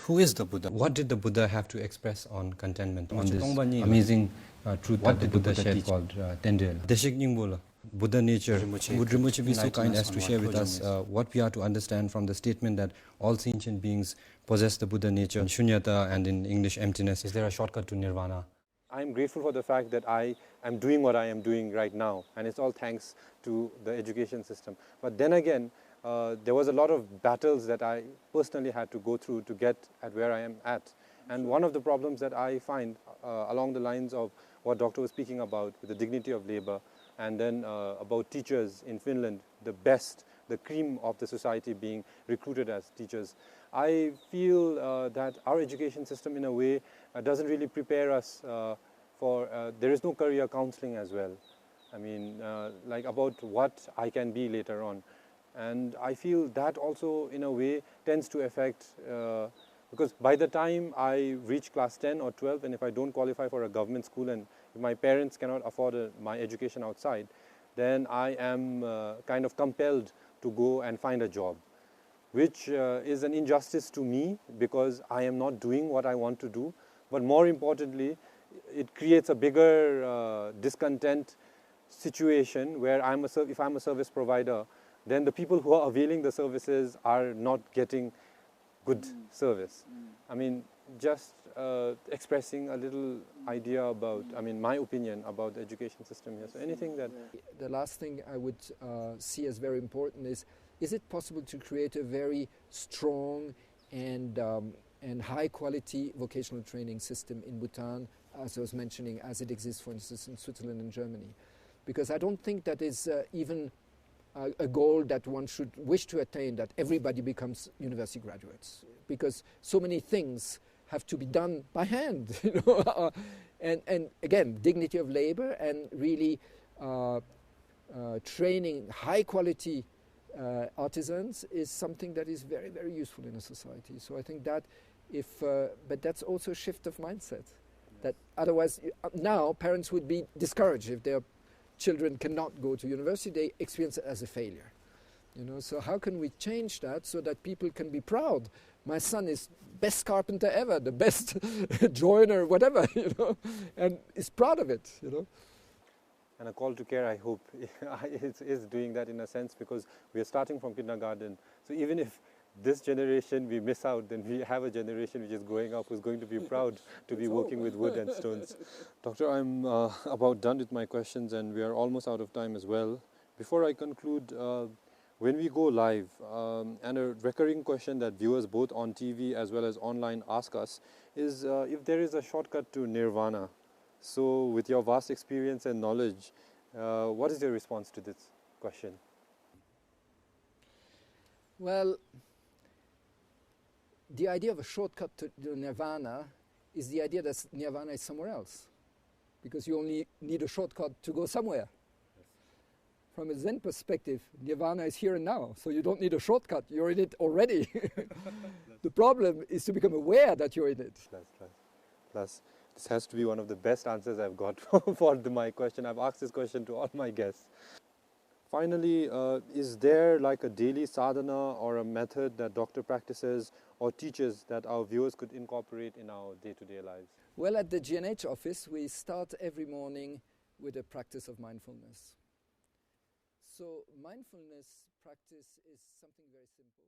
Who is the Buddha? What did the Buddha have to express on contentment, on this amazing truth that the Buddha shared called Tendel? Buddha nature. Would Rinpoche be so kind as to share with us what we are to understand from the statement that all sentient beings possess the Buddha nature, shunyata, and in English, emptiness? Is there a shortcut to Nirvana? I'm grateful for the fact that I am doing what I am doing right now, and it's all thanks to the education system. But then again, there was a lot of battles that I personally had to go through to get at where I am at. And one of the problems that I find along the lines of what Doctor was speaking about with the dignity of labor, and then about teachers in Finland, the best, the cream of the society being recruited as teachers. I feel that our education system in a way doesn't really prepare us for, there is no career counseling as well. I mean, like about what I can be later on. And I feel that also in a way tends to affect, because by the time I reach class 10 or 12, and if I don't qualify for a government school and if my parents cannot afford my education outside, then I am kind of compelled to go and find a job, which is an injustice to me because I am not doing what I want to do. But more importantly, it creates a bigger discontent situation where if I'm a service provider, then the people who are availing the services are not getting good service. I mean, just expressing a little idea about, I mean, my opinion about the education system here. So anything that... The last thing I would see as very important is it possible to create a very strong and high quality vocational training system in Bhutan, as I was mentioning, as it exists, for instance, in Switzerland and Germany? Because I don't think that is even a goal that one should wish to attain, that everybody becomes university graduates, because so many things have to be done by hand, you know? And again, dignity of labor and really training high quality artisans is something that is very, very useful in a society. So I think that but that's also a shift of mindset, that otherwise now parents would be discouraged if their children cannot go to university, they experience it as a failure. You know, so how can we change that so that people can be proud? My son is best carpenter ever, the best joiner, whatever, you know, and is proud of it, you know. And a call to care, I hope, is doing that in a sense, because we are starting from kindergarten. So even if this generation we miss out, then we have a generation which is growing up who's going to be proud to be working with wood and stones. Doctor, I'm about done with my questions and we are almost out of time as well. Before I conclude, when we go live, and a recurring question that viewers both on TV as well as online ask us is if there is a shortcut to Nirvana. So with your vast experience and knowledge, what is your response to this question? Well, the idea of a shortcut to Nirvana is the idea that Nirvana is somewhere else, because you only need a shortcut to go somewhere. From a Zen perspective, Nirvana is here and now, so you don't need a shortcut, you're in it already. The problem is to become aware that you're in it. Plus, this has to be one of the best answers I've got for my question. I've asked this question to all my guests. Finally, is there like a daily sadhana or a method that doctor practices or teaches that our viewers could incorporate in our day-to-day lives? Well, at the GNH office, we start every morning with a practice of mindfulness. So mindfulness practice is something very simple.